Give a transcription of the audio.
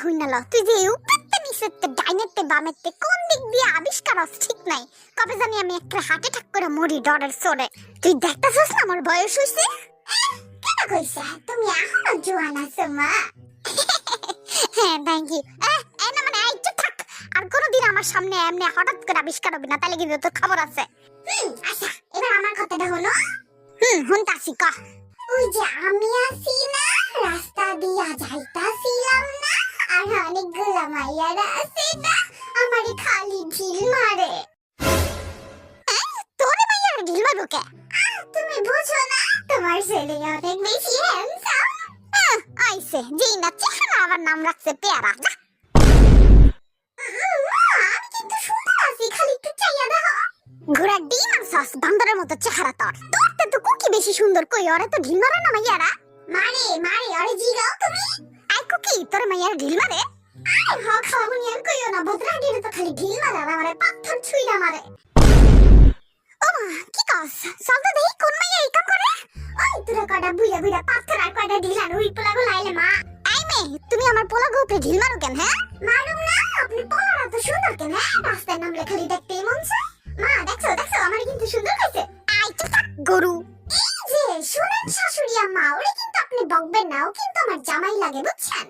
হইনাল তুই যে উপরতে নিচেতে ডাইনেতে বামেতে কোন দিক দিয়ে আবিষ্কার হস ঠিক নাই কবে জানি আমি একটা হার্ট অ্যাটাক করে মরি ডরের সরে তুই দেখতাছস না আমার বয়স হইছে কেন কইছা তুমি এখনো জোয়ান আছো মা হ্যাঁ থ্যাংক ইউ না মানে একটু থাক আর কোনোদিন আমার সামনে এমনি হঠাৎ করে আবিষ্কার হবে না তাহলে কিন্তু তোর খবর আছে আচ্ছা এবার আমার কথাটা হলো হুনতাছি ক ওই যে আমি আছি না রাস্তা দিয়া যাইতাছিলাম না আর অনেকগুলা মাইয়ারা আছে না আমারে খালি ঢিল মারে তোরে মাইয়ারা ঢিল মারো কে তুমি বুঝো না তোমার ছেলে অনেক বেশি হ্যান্ডসাম আইছে যেই না চেহারা আবার নাম রাখছে পেয়ারা আমি কিন্তু সুন্দর আছি খালি একটু চাইয়া দেখো ঘোড়া ডিম আর সস বান্দরের মতো চেহারা তোর তো কুকি বেশি সুন্দর কই ওরে তো ঢিল মারে না মাইয়ারা মারে মারে ওরে জিগাও তুমি আই কুকি তোর মাইয়ারা ঢিল মারে আরে হ খাওয়াবনি আর কইও না বদরা ডিরে তো খালি ঢিল মারে আর আমারে পাথর ছুঁইরা মারে ও মা কি কস চল তো দেখি কোন মাইয়া এই কাম করে ওই তোরা কয়টা বুইড়া বুইড়া পাথর আর কয়টা ঢিল আর উই পোলা গুলো আইলে মা আই মে তুমি আমার পোলা গোপে ঢিল মারো কেন হ্যাঁ মারুম না আপনি পোলারা তো সুন্দর কেন হ্যাঁ রাস্তায় নামলে খালি দেখতেই মন চায় মা দেখছো দেখছো আমার কিন্তু সুন্দর হইছে আই তো থাক গরু এই যে শুনেন শাশুড়ি আম্মা ওরে কিন্তু আপনি বকবেন না ও কিন্তু আমার জামাই লাগে বুঝছেন